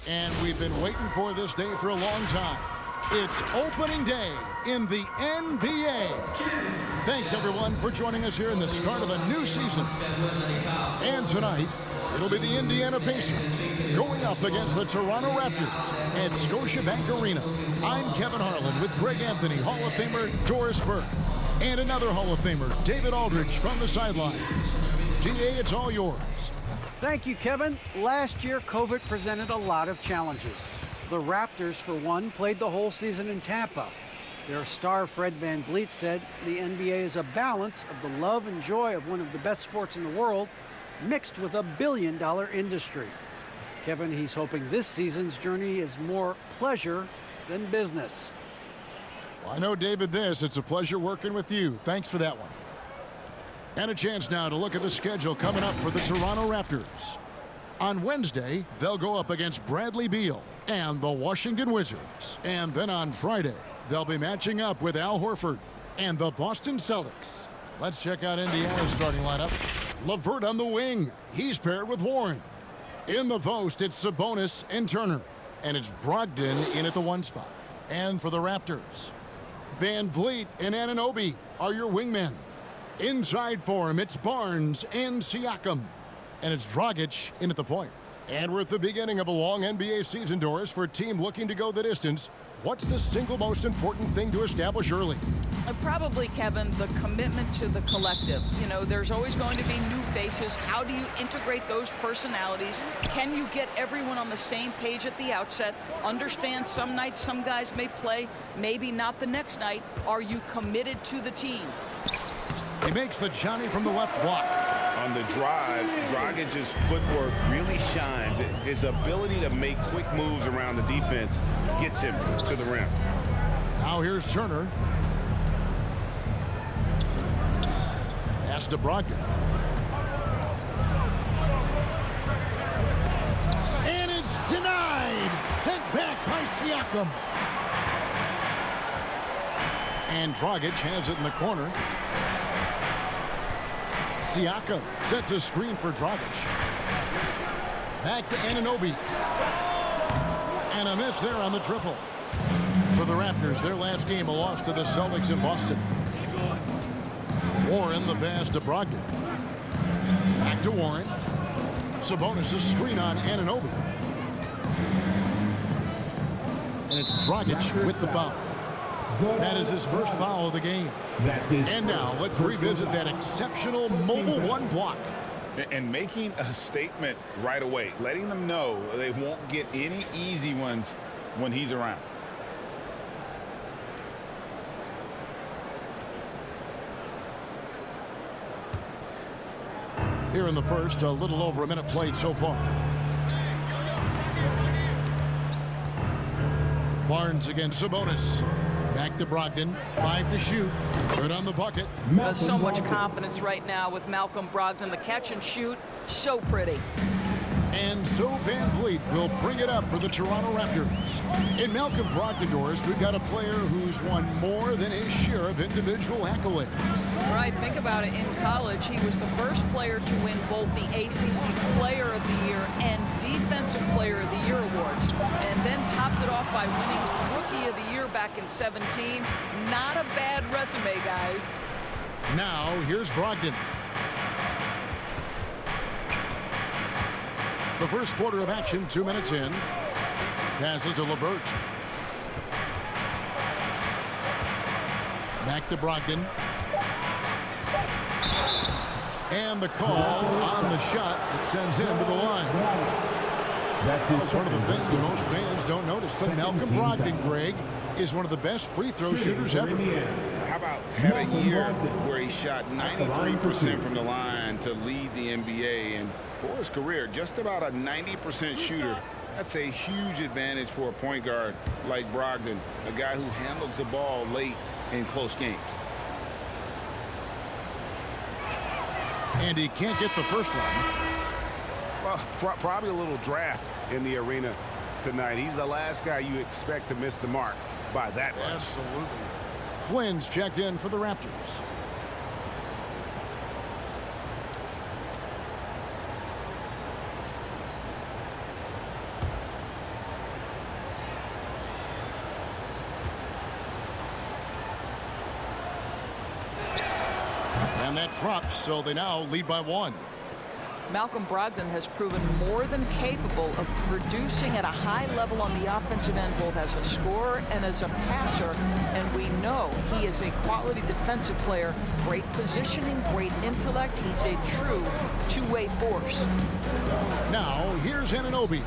And we've been waiting for this day for a long time. It's opening day in the NBA. Thanks, everyone, for joining us here in the start of a new season. And tonight, it'll be the Indiana Pacers going up against the Toronto Raptors at Scotiabank Arena. I'm Kevin Harlan with Greg Anthony, Hall of Famer Doris Burke, and another Hall of Famer, David Aldridge, from the sidelines. GA, it's all yours. Thank you, Kevin. Last year, COVID presented a lot of challenges. The Raptors, for one, played the whole season in Tampa. Their star, Fred VanVleet, said the NBA is a balance of the love and joy of one of the best sports in the world, mixed with a billion-dollar industry. Kevin, he's hoping this season's journey is more pleasure than business. Well, I know, David, it's a pleasure working with you. Thanks for that one. And a chance now to look at the schedule coming up for the Toronto Raptors. On Wednesday, they'll go up against Bradley Beal and the Washington Wizards. And then on Friday, they'll be matching up with Al Horford and the Boston Celtics. Let's check out Indiana's starting lineup. LeVert on the wing. He's paired with Warren. In the post, it's Sabonis and Turner. And it's Brogdon in at the 1 spot. And for the Raptors, VanVleet and Anunoby are your wingmen. Inside for him, it's Barnes and Siakam. And it's Dragic in at the point. And we're at the beginning of a long NBA season, Doris, for a team looking to go the distance. What's the single most important thing to establish early? Probably, Kevin, the commitment to the collective. You know, there's always going to be new faces. How do you integrate those personalities? Can you get everyone on the same page at the outset? Understand some nights some guys may play, maybe not the next night. Are you committed to the team? He makes the Johnny from the left block. On the drive, Dragic's footwork really shines. His ability to make quick moves around the defense gets him to the rim. Now here's Turner. Pass to Brogdon. And it's denied. Sent back by Siakam. And Dragic has it in the corner. Siakam sets a screen for Dragic. Back to Anunoby. And a miss there on the triple. For the Raptors, their last game, a loss to the Celtics in Boston. Warren, the pass to Brogdon. Back to Warren. Sabonis' screen on Anunoby. And it's Dragic with the foul. That is his first foul of the game. And now let's revisit that exceptional mobile 1 block. And making a statement right away, letting them know they won't get any easy ones when he's around. Here in the first, a little over a minute played so far. Barnes against Sabonis. Back to Brogdon. 5 to shoot. Good on the bucket. So much confidence right now with Malcolm Brogdon. The catch and shoot, so pretty. And so VanVleet will bring it up for the Toronto Raptors. In Malcolm Brogdon, Doris, we've got a player who's won more than his share of individual accolades. Right, think about it. In college, he was the first player to win both the ACC Player of the Year and Defensive Player of the Year awards. And then topped it off by winning Rookie of the Year back in 17. Not a bad resume, guys. Now, here's Brogdon. The first quarter of action, 2 minutes in. Passes to LeVert. Back to Brogdon. And the call on the shot that sends him to the line. That's one of the things most fans don't notice. But Malcolm Brogdon, Greg, is one of the best free throw shooters ever. How about had a year where he shot 93% from the line to lead the NBA, and for his career, just about a 90% shooter. That's a huge advantage for a point guard like Brogdon, a guy who handles the ball late in close games. And he can't get the first one. Well, probably a little draft in the arena tonight. He's the last guy you expect to miss the mark by that much. Absolutely. Flynn's checked in for the Raptors. And that drops, so they now lead by 1. Malcolm Brogdon has proven more than capable of producing at a high level on the offensive end, both as a scorer and as a passer. And we know he is a quality defensive player. Great positioning, great intellect. He's a true two-way force. Now, here's Anunoby.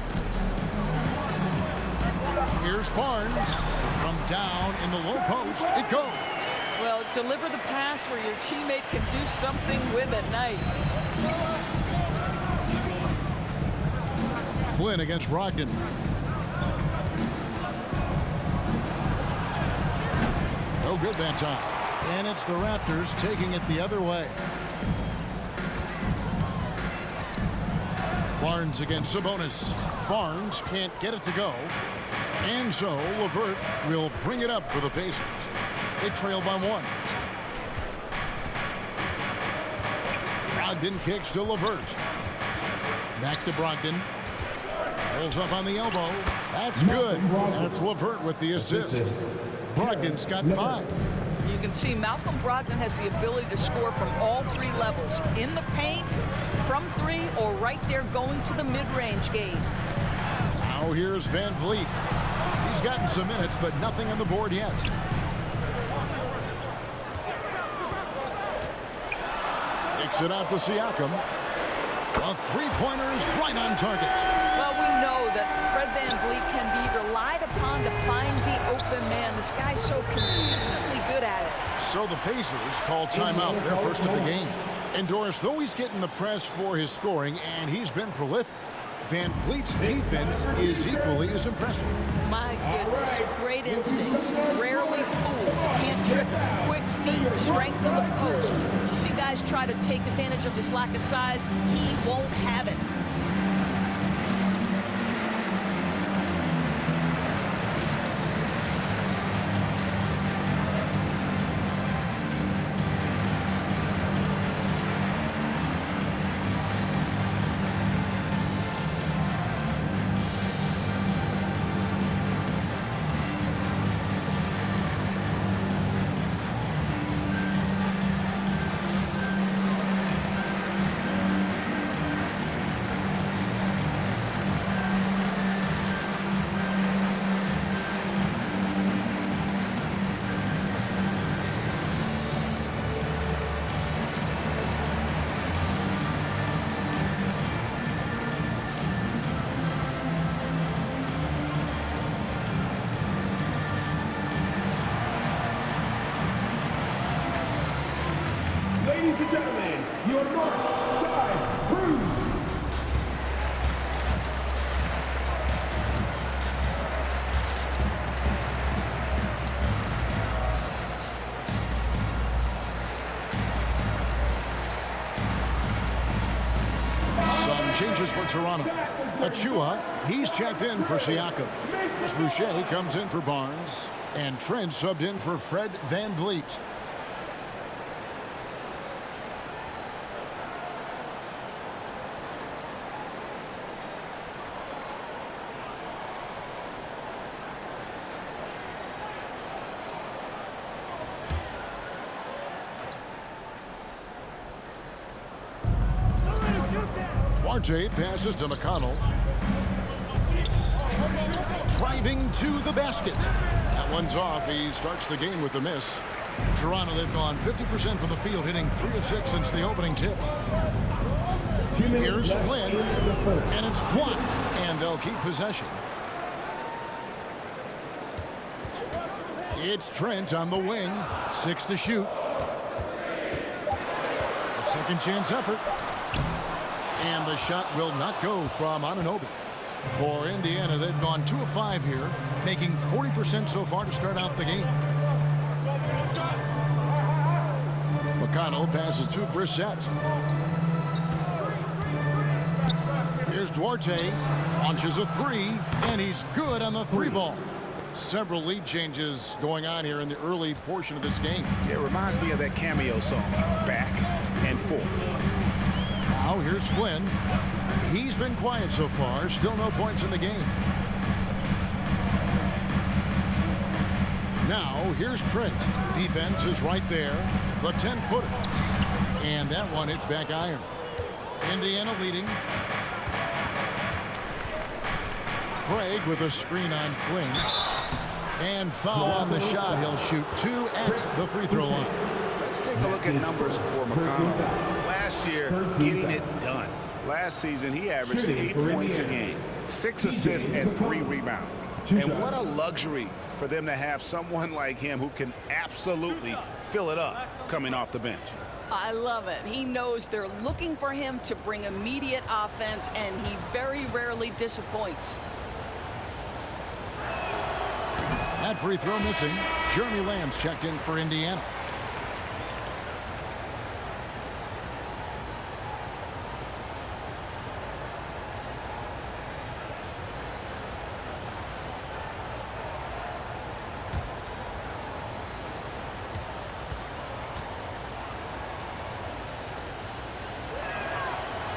Here's Barnes. From down in the low post, it goes. Well, deliver the pass where your teammate can do something with it. Nice. Flynn against Brogdon. No good that time. And it's the Raptors taking it the other way. Barnes against Sabonis. Barnes can't get it to go. And so LeVert will bring it up for the Pacers. They trail by 1. Brogdon kicks to LeVert. Back to Brogdon. Pulls up on the elbow. That's good. And it's LeVert with the assist. Brogdon's got 5. You can see Malcolm Brogdon has the ability to score from all 3 levels. In the paint, from 3, or right there going to the mid-range game. Now here's Van Vliet. He's gotten some minutes, but nothing on the board yet. Kicks it out to Siakam. A three-pointer is right on target. Well, we know that Fred Van Vliet can be relied upon to find the open man. This guy's so consistently good at it. So the Pacers call timeout, their first of the game. And Doris, though he's getting the press for his scoring, and he's been prolific, Van Vliet's defense is equally as impressive. My goodness, great instincts, rarely fooled, can't trip, quick feet, strength in the post. You see guys try to take advantage of his lack of size, he won't have it. Ladies and gentlemen, your North Side Crew. Some changes for Toronto. Achua, he's checked in for Siakam. Boucher comes in for Barnes. And Trent subbed in for Fred Van Vliet. Duarte passes to McConnell. Driving to the basket. That one's off. He starts the game with a miss. Toronto, they've gone 50% from the field, hitting 3 of 6 since the opening tip. Here's Flynn, and it's blocked, and they'll keep possession. It's Trent on the wing, 6 to shoot. A second chance effort. And the shot will not go from Anunoby. For Indiana, they've gone 2 of 5 here, making 40% so far to start out the game. McConnell passes to Brissett. Here's Duarte, launches a 3, and he's good on the 3 ball. Several lead changes going on here in the early portion of this game. It reminds me of that cameo song, Back and Forth. Now here's Flynn. He's been quiet so far. Still no points in the game. Now here's Trent. Defense is right there. The 10-footer. And that one hits back iron. Indiana leading. Craig with a screen on Flynn. And foul on the shot. He'll shoot 2 at the free throw line. Let's take a look at numbers for McConnell. Last year, getting it done. Last season, he averaged 8 points a game, 6 assists, and 3 rebounds. And what a luxury for them to have someone like him who can absolutely fill it up coming off the bench. I love it. He knows they're looking for him to bring immediate offense, and he very rarely disappoints. That free throw missing. Jeremy Lamb's checked in for Indiana.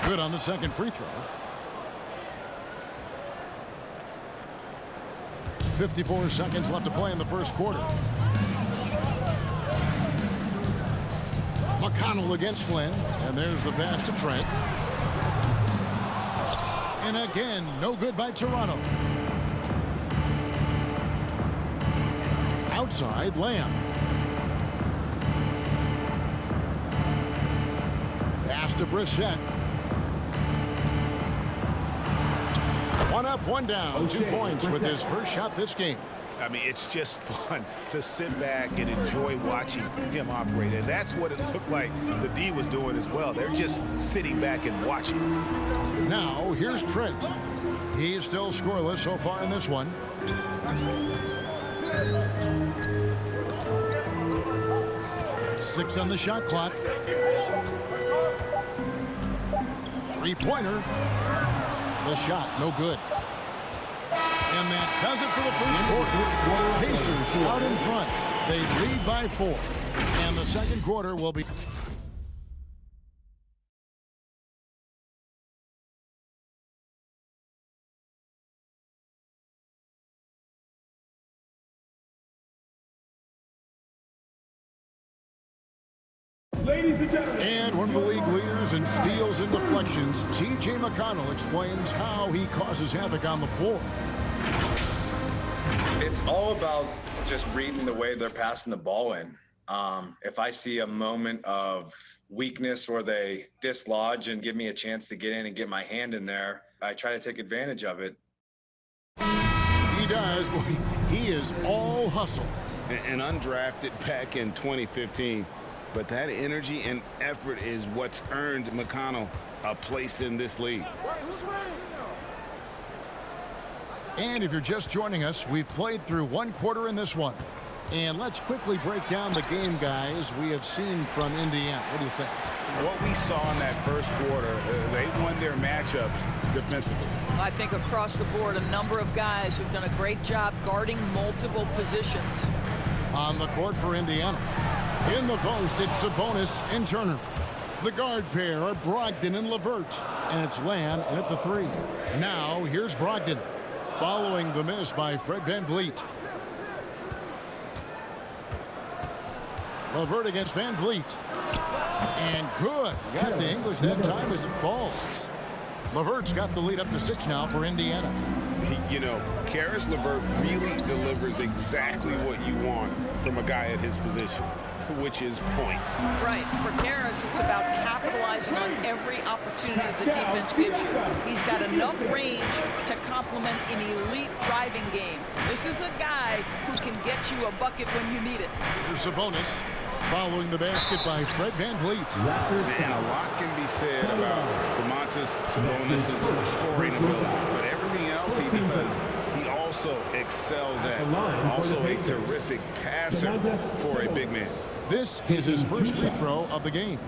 Good on the second free throw. 54 seconds left to play in the first quarter. McConnell against Flynn, and there's the pass to Trent. And again, no good by Toronto. Outside, Lamb. Pass to Brissett. One up, one down. 2 points with his first shot this game. I mean, it's just fun to sit back and enjoy watching him operate. And that's what it looked like the D was doing as well. They're just sitting back and watching. Now, here's Trent. He's still scoreless so far in this one. Six on the shot clock. Three-pointer. The shot, no good. And that does it for the first quarter. Pacers out in front. They lead by 4. And the second quarter will be... Ladies and gentlemen. And one of the league leaders in steals and deflections, T.J. McConnell explains how he causes havoc on the floor. It's all about just reading the way they're passing the ball in. If I see a moment of weakness or they dislodge and give me a chance to get in and get my hand in there, I try to take advantage of it. He does. He is all hustle. And undrafted back in 2015. But that energy and effort is what's earned McConnell a place in this league. And if you're just joining us, we've played through one quarter in this one. And let's quickly break down the game, guys, we have seen from Indiana. What do you think? What we saw in that first quarter, they won their matchups defensively. I think across the board, a number of guys who've done a great job guarding multiple positions. On the court for Indiana. In the post, it's Sabonis and Turner. The guard pair are Brogdon and LeVert. And it's Lamb at the 3. Now, here's Brogdon. Following the miss by Fred VanVleet. LeVert against VanVleet. And good. Got the English that time as it falls. LeVert's got the lead up to 6 now for Indiana. You know, Caris LeVert really delivers exactly what you want from a guy at his position, which is points. Right. For Caris, it's about capitalizing on every opportunity the defense gives you. He's got enough range to complement an elite driving game. This is a guy who can get you a bucket when you need it. Here's Sabonis. Following the basket by Fred VanVleet. And a lot can be said about Domantas Sabonis' scoring ability, but everything else he does, he also excels at. Also a terrific passer for a big man. This is his first free throw of the game.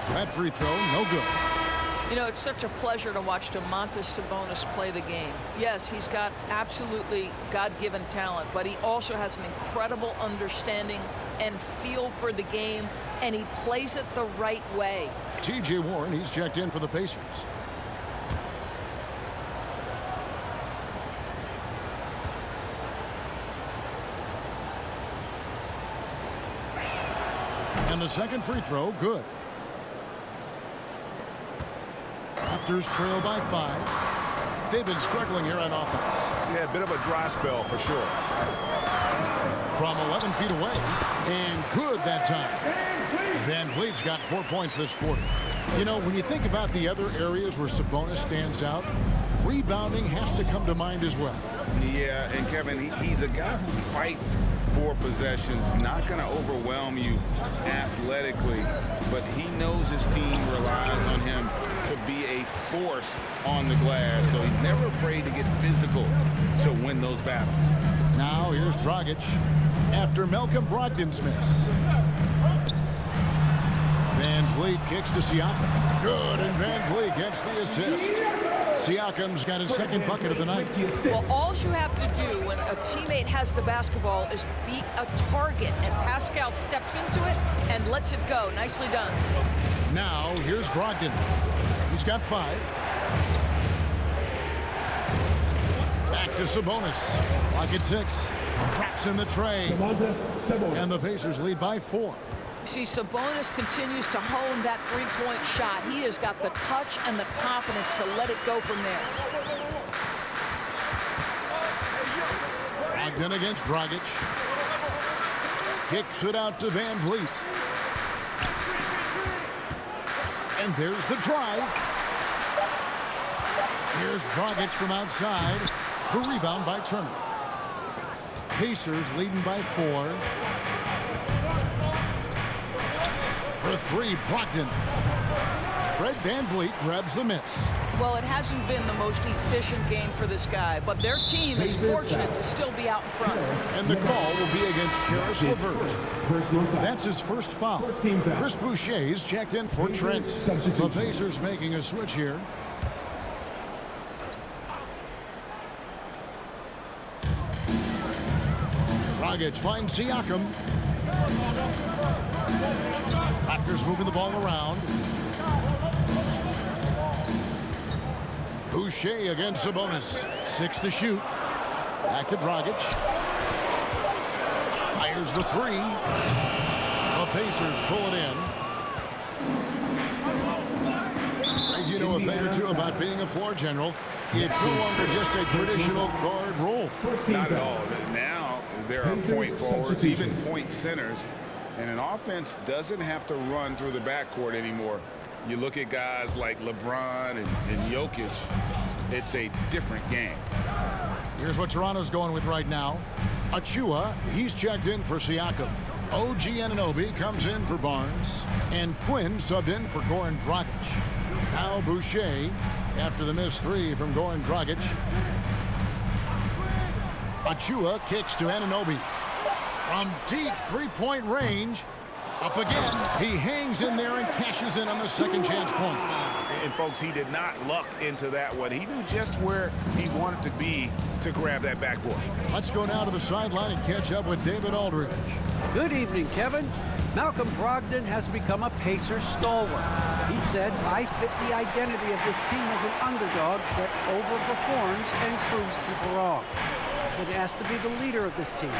That free throw, no good. You know, it's such a pleasure to watch Domantas Sabonis play the game. Yes, he's got absolutely God-given talent, but he also has an incredible understanding and feel for the game, and he plays it the right way. T.J. Warren, he's checked in for the Pacers. And the second free throw, good. Raptors trail by 5. They've been struggling here on offense. Yeah, a bit of a dry spell for sure. From 11 feet away, and good that time. Van Vliet's got 4 points this quarter. You know, when you think about the other areas where Sabonis stands out, rebounding has to come to mind as well. Yeah, and Kevin, he's a guy who fights for possessions, not going to overwhelm you athletically, but he knows his team relies on him to be a force on the glass, so he's never afraid to get physical to win those battles. Now here's Dragic after Malcolm Brogdon's miss. Van Vliet kicks to Siakam. Good, and Van Vliet gets the assist. Siakam's got his second bucket of the night. Well, all you have to do when a teammate has the basketball is be a target, and Pascal steps into it and lets it go. Nicely done. Now here's Brogdon. He's got 5. Back to Sabonis. Lock at 6. Traps in the tray. And the Pacers lead by 4. See, Sabonis continues to hone that three-point shot. He has got the touch and the confidence to let it go from there. Brogdon against Dragic. Kicks it out to Van Vliet. And there's the drive. Here's Dragic from outside. The rebound by Turner. Pacers leading by 4. For 3, Brogdon. Fred Van Vliet grabs the miss. Well, it hasn't been the most efficient game for this guy, but their team is fortunate to still be out in front. And the call will be against Karis LeVert. That's his first foul. Chris Boucher's checked in for Trent. The Pacers making a switch here. Dragic finds Siakam. Raptors moving the ball around. Boucher against Sabonis. 6 to shoot. Back to Dragic. Fires the 3. The Pacers pull it in. You know a thing or two about being a floor general. It's no longer just a traditional guard role. Not at all. Now there are point forwards, even point centers. And an offense doesn't have to run through the backcourt anymore. You look at guys like LeBron and Jokic, it's a different game. Here's what Toronto's going with right now. Achua, he's checked in for Siakam. OG Anunoby comes in for Barnes. And Flynn subbed in for Goran Dragic. Now Boucher after the missed 3 from Goran Dragic. Achua kicks to Anunoby. From deep three-point range, up again. He hangs in there and cashes in on the second chance points. And folks, he did not luck into that one. He knew just where he wanted to be to grab that backboard. Let's go now to the sideline and catch up with David Aldridge. Good evening, Kevin. Malcolm Brogdon has become a Pacers stalwart. He said, I fit the identity of this team as an underdog that overperforms and proves people wrong. I've been asked to be the leader of this team.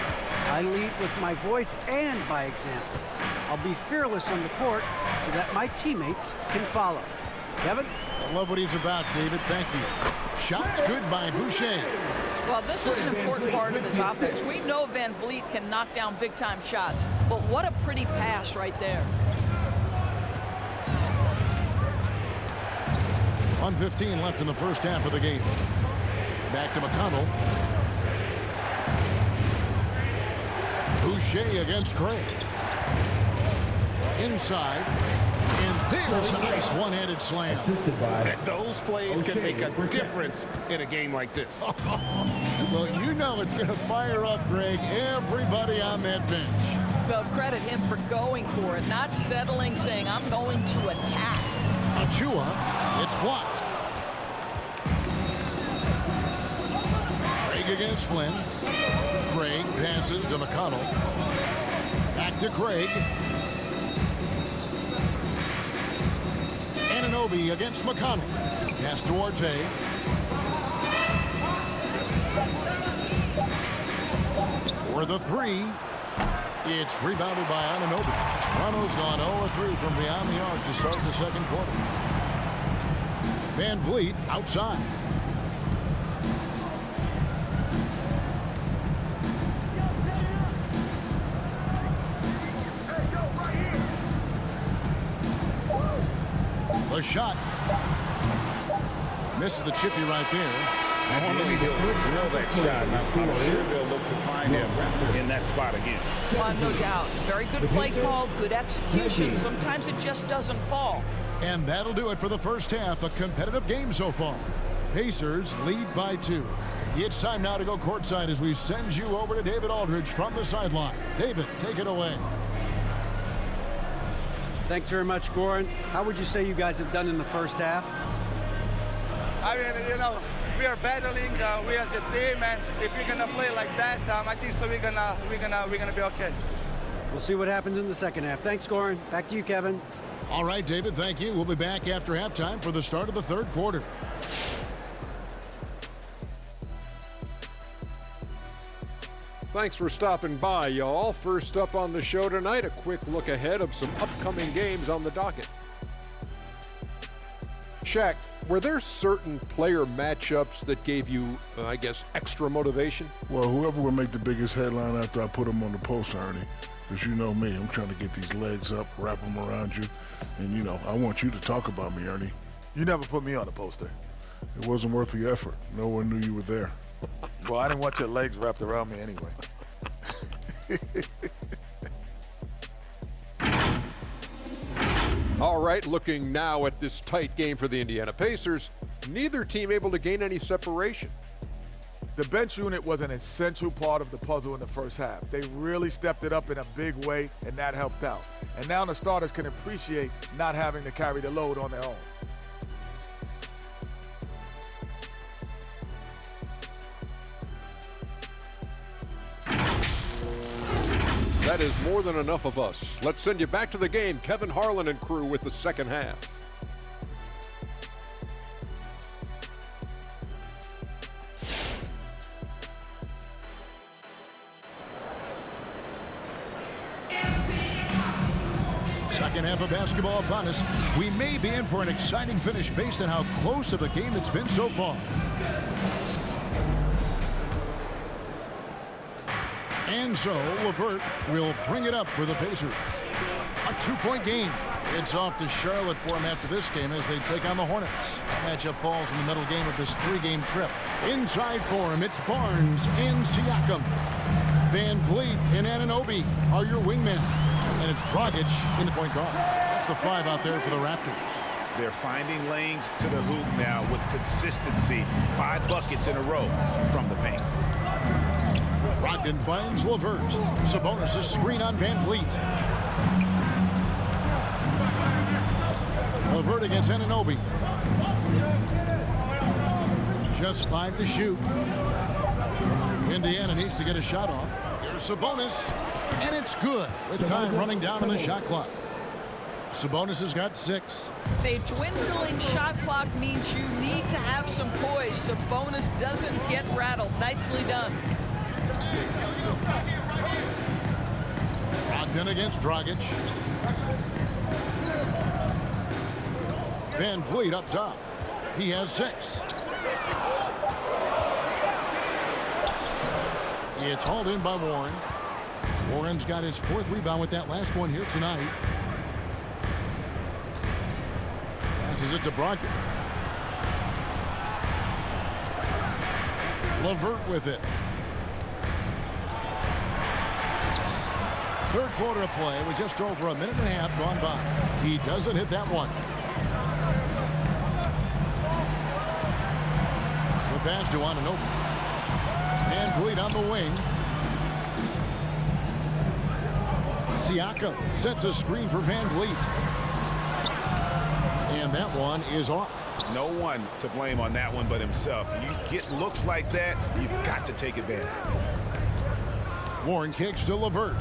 I lead with my voice and by example. I'll be fearless on the court so that my teammates can follow. Kevin? I love what he's about, David. Thank you. Shots good by Boucher. Well, this is an important part of his offense. We know Van Vliet can knock down big-time shots, but what a pretty pass right there. 1:15 left in the first half of the game. Back to McConnell. Boucher against Craig. Inside. And there's a nice one-handed slam. And those plays can make a difference in a game like this. Well, you know it's going to fire up, Greg, everybody on that bench. Well, credit him for going for it, not settling, saying, I'm going to attack. Achua, it's blocked. Craig against Flynn. Craig passes to McConnell. Back to Craig. Anunoby against McConnell. Pass to Orte. For the three. It's rebounded by Anunoby. Toronto's gone 0-3 from beyond the arc to start the second quarter. Van Vliet outside. The shot. Misses the chippy right there. Normally he'll drill that shot, and I'm sure they'll look to find him in that spot again. No doubt. Very good play call, good execution. Sometimes it just doesn't fall. And that'll do it for the first half. A competitive game so far. Pacers lead by 2. It's time now to go courtside as we send you over to David Aldridge from the sideline. David, take it away. Thanks very much, Goran. How would you say you guys have done in the first half? I mean, you know, we are battling. We as a team, and if we're gonna play like that, I think so. We're gonna be okay. We'll see what happens in the second half. Thanks, Goran. Back to you, Kevin. All right, David, thank you. We'll be back after halftime for the start of the third quarter. Thanks for stopping by, y'all. First up on the show tonight, a quick look ahead of some upcoming games on the docket. Shaq, were there certain player matchups that gave you, I guess, extra motivation? Well, whoever will make the biggest headline after I put them on the post, Ernie. Because you know me, I'm trying to get these legs up, wrap them around you. And, you know, I want you to talk about me, Ernie. You never put me on the poster. It wasn't worth the effort. No one knew you were there. Well, I didn't want your legs wrapped around me anyway. All right, looking now at this tight game for the Indiana Pacers, neither team able to gain any separation. The bench unit was an essential part of the puzzle in the first half. They really stepped it up in a big way, and that helped out. And now the starters can appreciate not having to carry the load on their own. That is more than enough of us. Let's send you back to the game. Kevin Harlan and crew with the second half. Second half of basketball upon us. We may be in for an exciting finish based on how close of a game it's been so far. And so LeVert will bring it up for the Pacers. A two-point game. It's off to Charlotte for him after this game as they take on the Hornets. Matchup falls in the middle game of this three-game trip. Inside for him, it's Barnes and Siakam. Van Vliet and Anunoby are your wingmen. And it's Dragic in the point guard. That's the 5 out there for the Raptors. They're finding lanes to the hoop now with consistency. 5 buckets in a row from the paint. Brogdon finds LeVert. Sabonis' screen on Van Vliet. LeVert against Anunoby. Just 5 to shoot. Indiana needs to get a shot off. Here's Sabonis. And it's good with time running down on the shot clock. Sabonis has got 6. A dwindling shot clock means you need to have some poise. Sabonis doesn't get rattled. Nicely done. Brogdon against Dragic. Van Vliet up top. He has 6. It's hauled in by Warren. Warren's got his 4th rebound with that last one here tonight. Passes it to Brogdon. LeVert with it. Third quarter of play with just over a minute and a half gone by. He doesn't hit that one. The pass to Anunoby. Van Vliet on the wing. Siakam sets a screen for Van Vliet. And that one is off. No one to blame on that one but himself. You get looks like that, you've got to take advantage. Warren kicks to LeVert.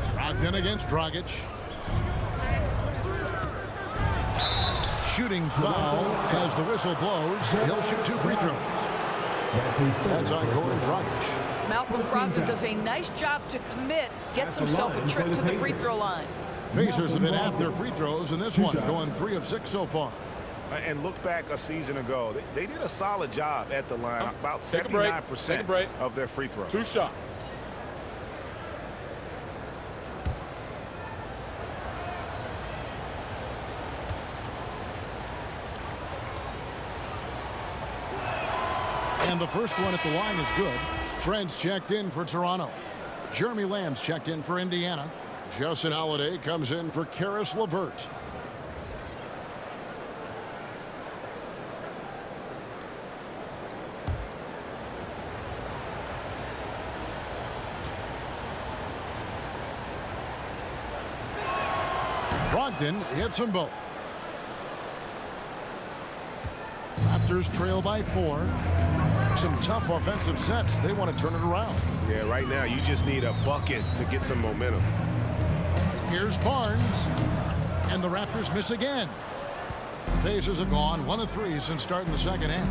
Brogdon against Dragic. Shooting foul as the whistle blows. He'll shoot 2 free throws. That's on Goran Dragic. Malcolm Brogdon does a nice job to commit, gets himself a trip to the free throw line. Pacers have hit half their free throws in this one, going 3 of 6 so far. And look back a season ago, they did a solid job at the line, about 79% of their free throws. 2 shots. And the first one at the line is good. Trent's checked in for Toronto. Jeremy Lamb's checked in for Indiana. Justin Holiday comes in for Karis LeVert. Brogdon hits them both. Raptors trail by 4. Some tough offensive sets. They want to turn it around. Yeah, right now you just need a bucket to get some momentum. Here's Barnes. And the Raptors miss again. The Pacers have gone 1 of 3 since starting the second half.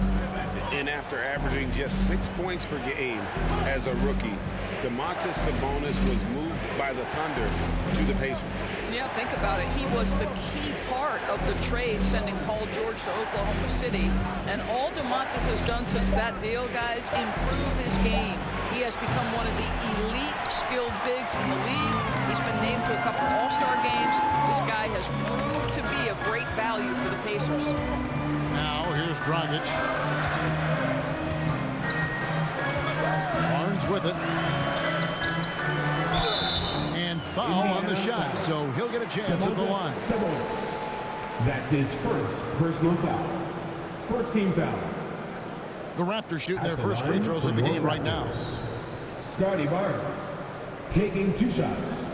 And after averaging just 6 points per game as a rookie, Domantas Sabonis was moved by the Thunder to the Pacers. Yeah, think about it. He was the key part of the trade sending Paul George to Oklahoma City. And all Domantas has done since that deal, guys, improve his game. He has become one of the elite skilled bigs in the league. He's been named to a couple All-Star games. This guy has proved to be a great value for the Pacers. Now here's Dragic. Barnes with it. And foul on the shot, so he'll get a chance at the line. That's his first personal foul. First team foul. The Raptors shooting their first free throws of the game right now. Scotty Barnes taking 2 shots.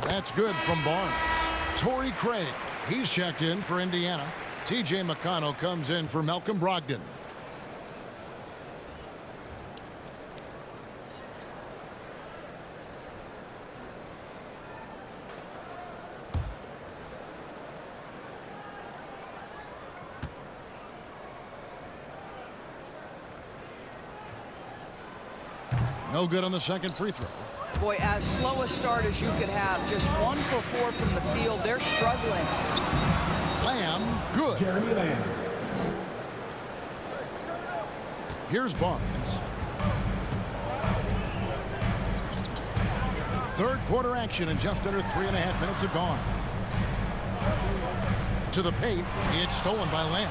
That's good from Barnes. Torrey Craig, he's checked in for Indiana. TJ McConnell comes in for Malcolm Brogdon. No good on the second free throw. Boy, as slow a start as you could have, just 1 for 4 from the field. They're struggling. Lamb, good. Jeremy Lamb. Here's Barnes. Third quarter action and just under 3.5 minutes have gone. To the paint, it's stolen by Lamb.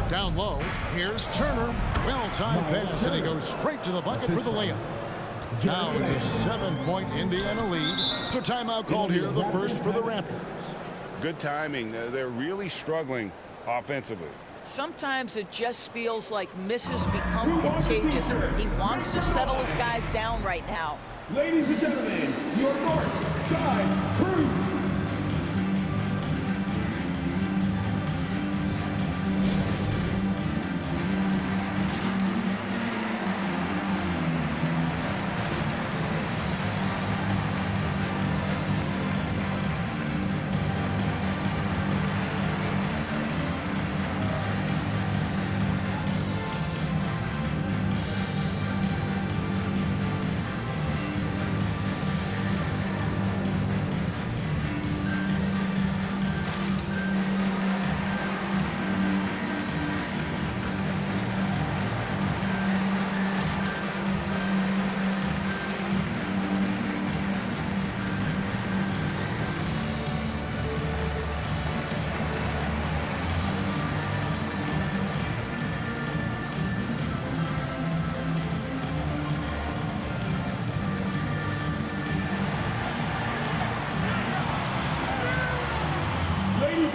Down low, here's Turner. Well-timed pass, and he goes straight to the bucket for the layup. Now it's a 7-point Indiana lead. So timeout called here, the first for the Raptors. Good timing. They're really struggling offensively. Sometimes it just feels like misses become contagious. He wants to settle his guys down right now. Ladies and gentlemen, your north side crew.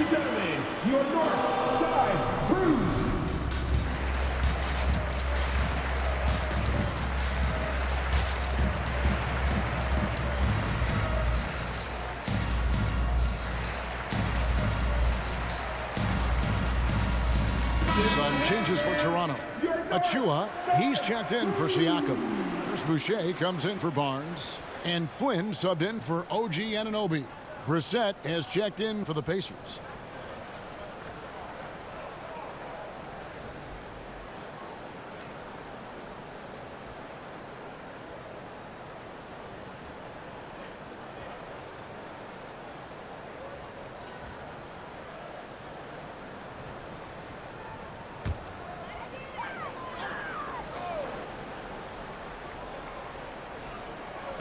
and gentlemen, your North Side Cruise. Some changes for Toronto. Achua, he's checked in for Siakam. Chris Boucher comes in for Barnes. And Flynn subbed in for OG Anunoby. Brissett has checked in for the Pacers.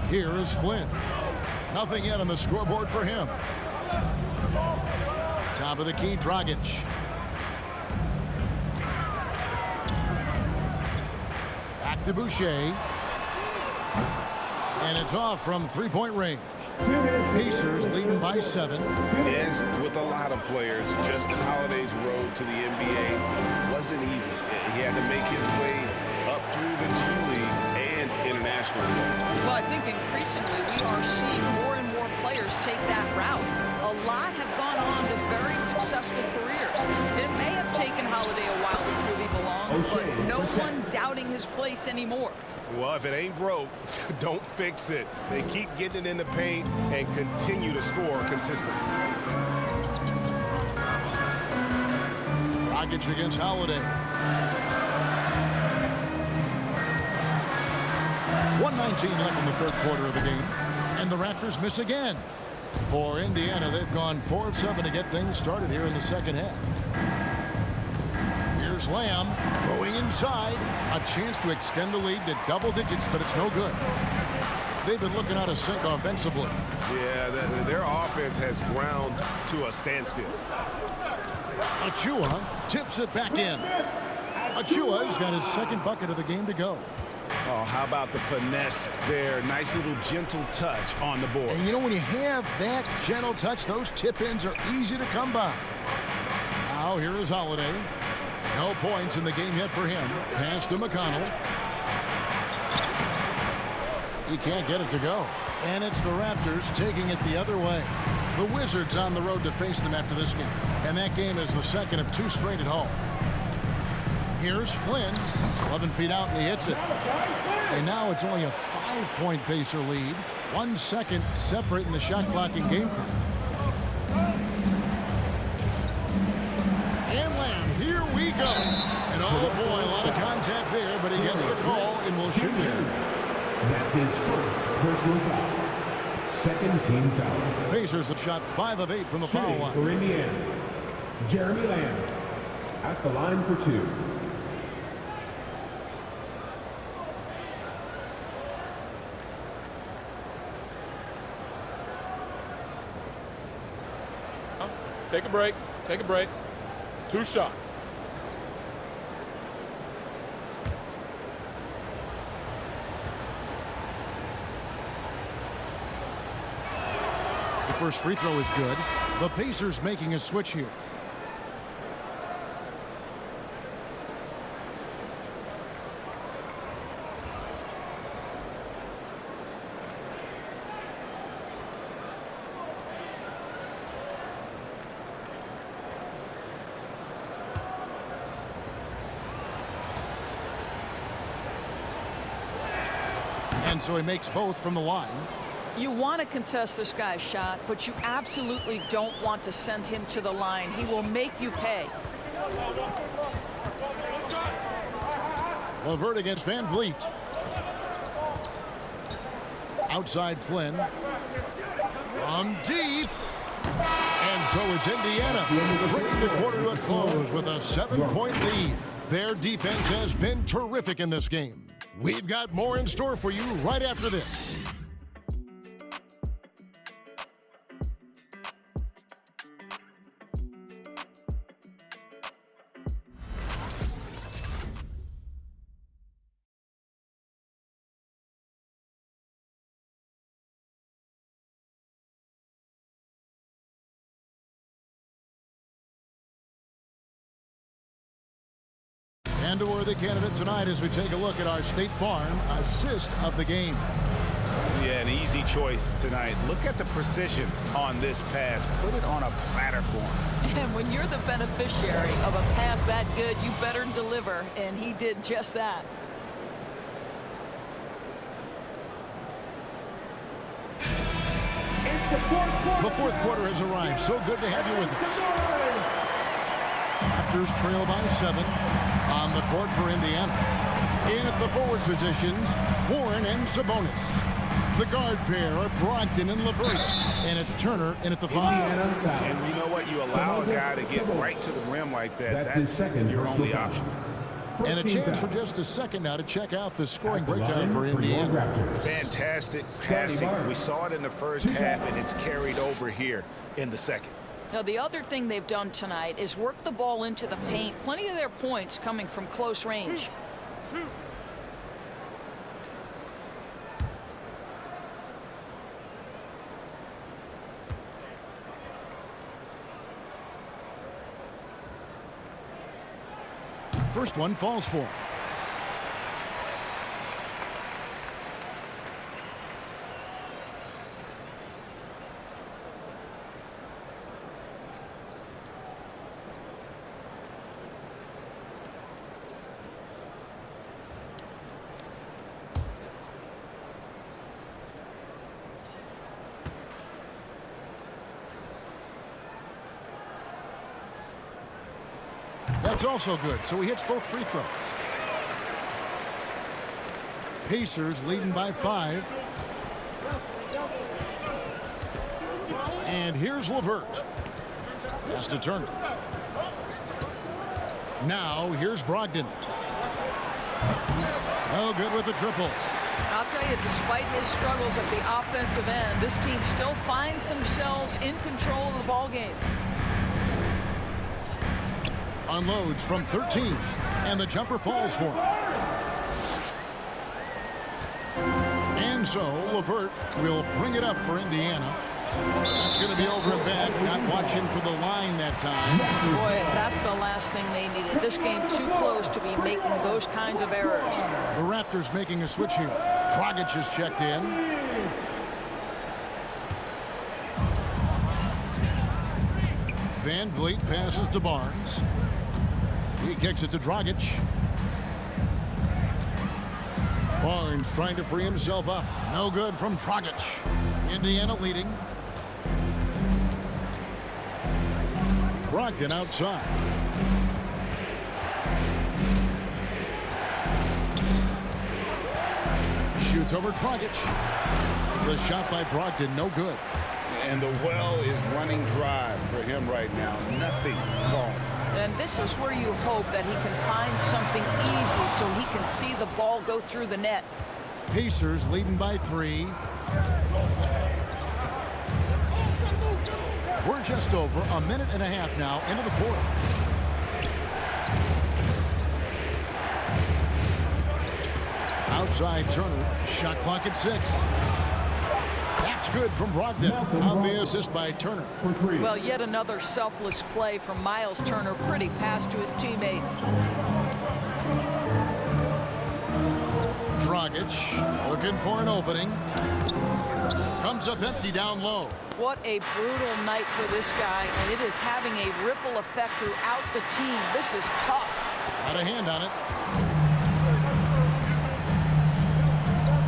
Here is Flynn. Nothing yet on the scoreboard for him. Top of the key, Dragic. Back to Boucher. And it's off from three-point range. Pacers leading by 7. As with a lot of players, Justin Holiday's road to the NBA wasn't easy. He had to make his way up through the G League and international league. Well, I think increasingly we are seeing more and more players take that route. A lot have gone on to very successful careers. It may have taken Holiday a while to prove he belongs, but no one doubting his place anymore. Well, if it ain't broke, don't fix it. They keep getting it in the paint and continue to score consistently. Dragic against Holiday. 1:19 left in the third quarter of the game. And the Raptors miss again. For Indiana, they've gone 4 of 7 to get things started here in the second half. Here's Lamb going inside. A chance to extend the lead to double digits, but it's no good. They've been looking out of sync offensively. Yeah, their offense has ground to a standstill. Achua tips it back in. Achua's got his second bucket of the game to go. Oh, how about the finesse there? Nice little gentle touch on the board. And you know, when you have that gentle touch, those tip-ins are easy to come by. Now here is Holiday. No points in the game yet for him. Pass to McConnell. He can't get it to go. And it's the Raptors taking it the other way. The Wizards on the road to face them after this game. And that game is the second of 2 straight at home. Here's Flynn. 11 feet out, and he hits it. And now it's only a 5-point Pacer lead. 1 second separating the shot clock and game clock. And Lamb, here we go. And oh boy, a lot of contact there, but he gets the call and will shoot 2. That's his first personal foul. Second team foul. Pacers have shot 5 of 8 from the foul line. For Indiana, Jeremy Lamb at the line for 2. Take a break. Take a break. 2 shots. The first free throw is good. The Pacers making a switch here. And so he makes both from the line. You want to contest this guy's shot, but you absolutely don't want to send him to the line. He will make you pay. LeVert against Van Vliet. Outside Flynn. From deep. And so it's Indiana bringing the quarter to a close with a 7-point lead. Their defense has been terrific in this game. We've got more in store for you right after this. And a worthy candidate tonight as we take a look at our State Farm assist of the game. Yeah, an easy choice tonight. Look at the precision on this pass. Put it on a platter for him. And when you're the beneficiary of a pass that good, you better deliver, and he did just that. The fourth quarter has arrived. So good to have you with us. Raptors trail by 7 on the court for Indiana. In at the forward positions, Warren and Sabonis. The guard pair are Brogdon and LeVert, and it's Turner in at the 5. And you know what? You allow a guy to get right to the rim like that. That's your only option. And a chance for just a second now to check out the scoring breakdown for Indiana. Fantastic passing. We saw it in the first half, and it's carried over here in the second. Now, the other thing they've done tonight is work the ball into the paint. Plenty of their points coming from close range. First one falls for him. That's also good, so he hits both free throws. Pacers leading by 5. And here's LeVert. Pass to Turner. Now here's Brogdon. Oh, good with the triple. I'll tell you, despite his struggles at the offensive end, this team still finds themselves in control of the ball game. Unloads from 13, and the jumper falls for him. And so LeVert will bring it up for Indiana. That's going to be over and back. Not watching for the line that time. Boy, that's the last thing they needed. This game too close to be making those kinds of errors. The Raptors making a switch here. Dragic is checked in. Van Vliet passes to Barnes. He kicks it to Dragic. Barnes trying to free himself up. No good from Dragic. Indiana leading. Brogdon outside. Shoots over Dragic. The shot by Brogdon, no good. And the well is running dry for him right now. Nothing falling. And this is where you hope that he can find something easy so he can see the ball go through the net. Pacers leading by 3. We're just over a minute and a half now into the fourth. Outside Turner, shot clock at 6. That's good from Brogdon on the assist by Turner. Well, yet another selfless play from Miles Turner. Pretty pass to his teammate. Dragic looking for an opening. Comes up empty down low. What a brutal night for this guy, and it is having a ripple effect throughout the team. This is tough. Got a hand on it.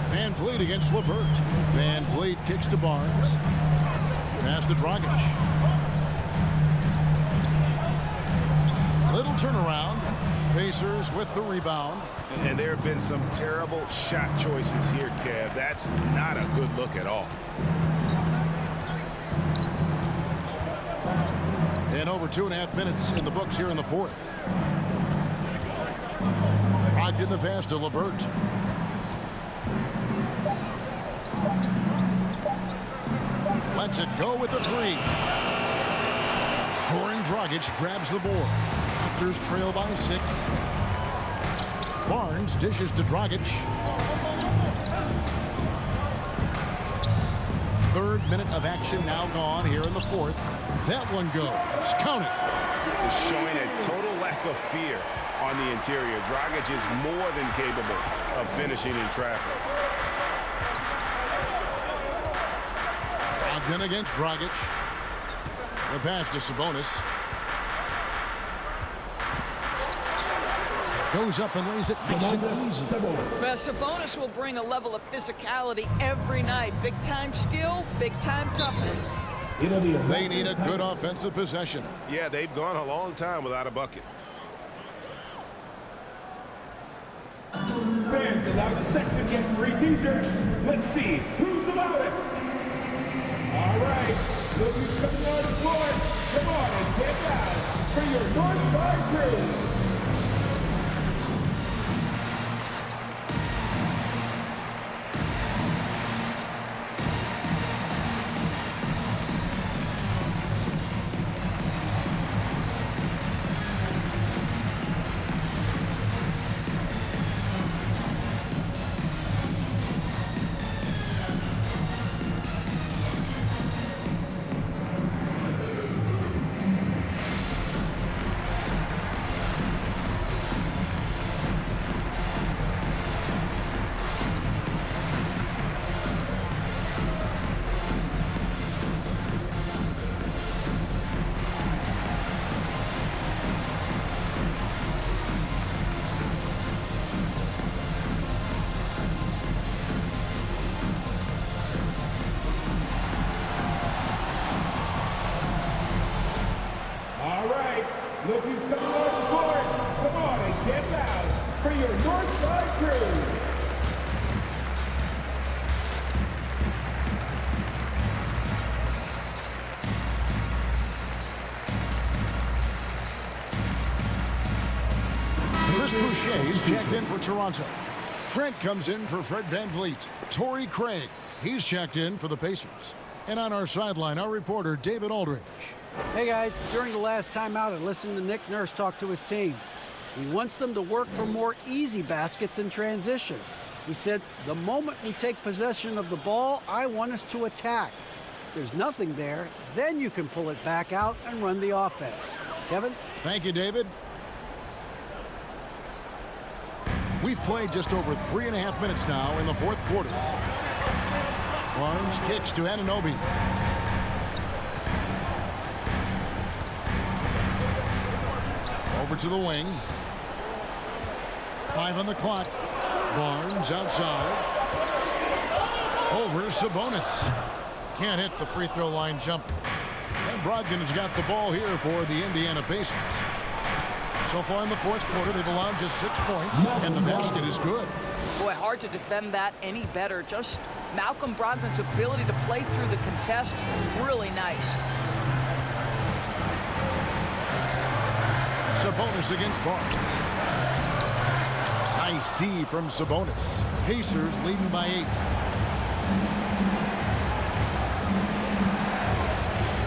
Van Vliet against LeVert. Van Vliet kicks to Barnes. Pass to Dragic. Little turnaround. Pacers with the rebound. And there have been some terrible shot choices here, Kev. That's not a good look at all. And over 2.5 minutes in the books here in the fourth. Brogdon the pass to LeVert. Lets it go with the 3. Goran Dragic grabs the board. Raptors trail by 6. Barnes dishes to Dragic. Third minute of action now gone here in the fourth. That one goes. Count it. is showing a total lack of fear on the interior. Dragic is more than capable of finishing in traffic. Ogden against Dragic. The pass to Sabonis. Goes up and lays it nice and easy. Well, Sabonis will bring a level of physicality every night. Big-time skill, big-time toughness. They need a good offensive possession. Yeah, they've gone a long time without a bucket. Fans allowed to section get free t-shirts. Let's see who's the loudest. All right, look who's coming on the court. Come on and get loud for your Northside crew. Look who's coming on the court. Come on and get loud for your Northside crew. Chris Boucher is checked in for Toronto. Trent comes in for Fred VanVleet. Torrey Craig, he's checked in for the Pacers. And on our sideline, our reporter, David Aldridge. Hey guys, during the last timeout, I listened to Nick Nurse talk to his team. He wants them to work for more easy baskets in transition. He said, the moment we take possession of the ball, I want us to attack. If there's nothing there, then you can pull it back out and run the offense. Kevin? Thank you, David. We've played just over 3.5 minutes now in the fourth quarter. Barnes kicks to Anunoby. Over to the wing. 5 on the clock. Barnes outside. Over Sabonis. Can't hit the free throw line jumper. And Brogdon has got the ball here for the Indiana Pacers. So far in the fourth quarter, they've allowed just 6 points, and the basket is good. Boy, hard to defend that any better. Just Malcolm Brogdon's ability to play through the contest, really nice. Sabonis against Barnes. Nice D from Sabonis. Pacers leading by 8.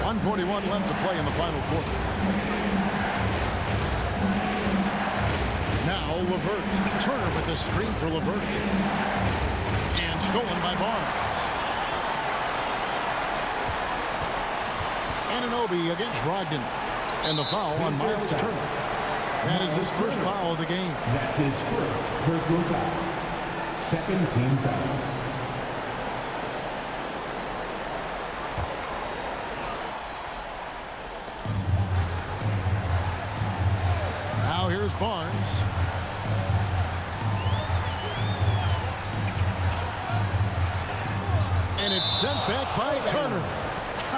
1:41 left to play in the final quarter. Now LeVert. Turner with the screen for LeVert. And stolen by Barnes. Anunoby against Brogdon. And the foul on Miles Turner. That is his first foul of the game. That's his first personal foul. Second team foul. Now here's Barnes. And it's sent back by Turner.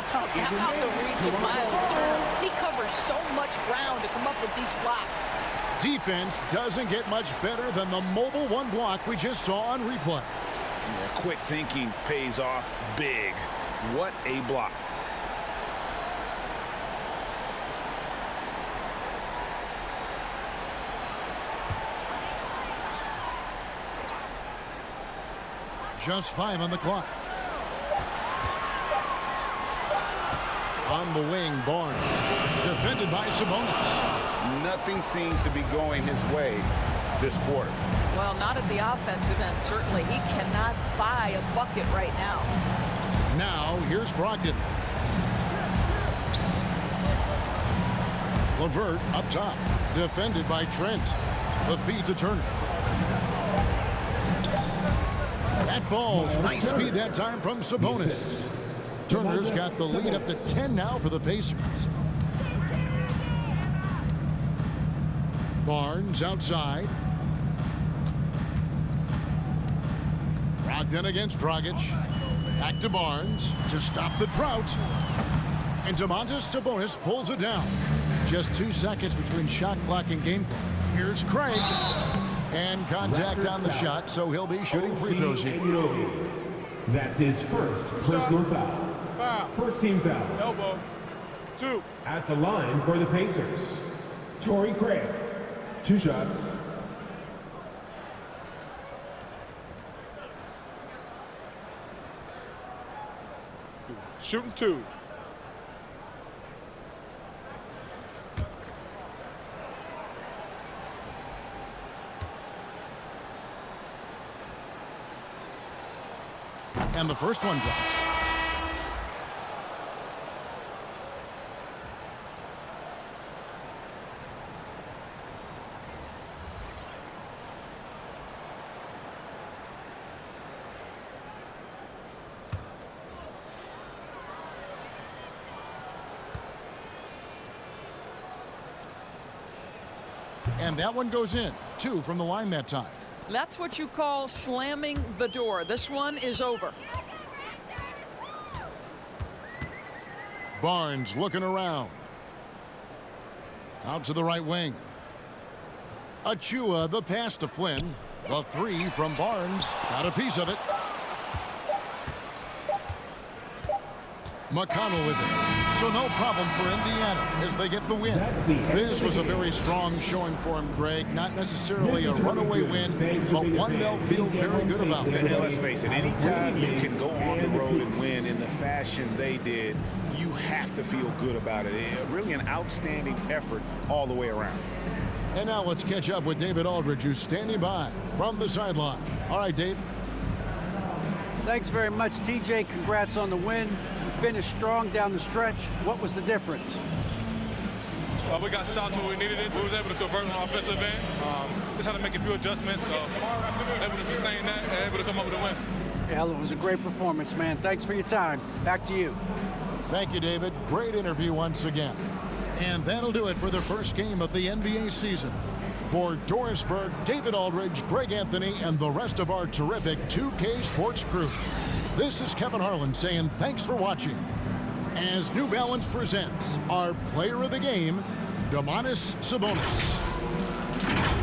Out the reach of Miles Turner. He covers so much ground to come up with these blocks. Defense doesn't get much better than the mobile one block we just saw on replay. Yeah, quick thinking pays off big. What a block. Just 5 on the clock. On the wing, Barnes. Defended by Sabonis. Nothing seems to be going his way this quarter. Well, not at the offensive end, certainly. He cannot buy a bucket right now. Now, here's Brogdon. LeVert up top, defended by Trent. The feed to Turner. That falls. Nice feed that time from Sabonis. Turner's got the lead up to 10 now for the Pacers. Barnes outside. Brogdon against Dragic. Back to Barnes to stop the drought. And Domantas Sabonis pulls it down. Just 2 seconds between shot clock and game clock. Here's Craig. And contact on the shot, so he'll be shooting free throws here. That's his first personal foul. First team foul. Elbow. 2. At the line for the Pacers, Torrey Craig. 2 shots. Shooting 2. And the first one drops. And that one goes in. 2 from the line that time. That's what you call slamming the door. This one is over. Barnes looking around. Out to the right wing. Achua, the pass to Flynn. The 3 from Barnes. Got a piece of it. McConnell with it. So no problem for Indiana as they get the win. This was a very strong showing for him, Greg. Not necessarily a runaway win, but one they'll feel very good about. And let's face it, anytime you can go on the road and win in the fashion they did, you have to feel good about it. Really an outstanding effort all the way around. And now let's catch up with David Aldridge, who's standing by from the sideline. All right, Dave. Thanks very much, TJ. Congrats on the win. You finished strong down the stretch. What was the difference? We got stops when we needed it. We was able to convert on offensive end. Just had to make a few adjustments. Able to sustain that and able to come up with a win. Yeah, it was a great performance, man. Thanks for your time. Back to you. Thank you, David. Great interview once again. And that'll do it for the first game of the NBA season. For Doris Burke, David Aldridge, Greg Anthony, and the rest of our terrific 2K Sports crew, this is Kevin Harlan saying thanks for watching. As New Balance presents our player of the game, Domantas Sabonis.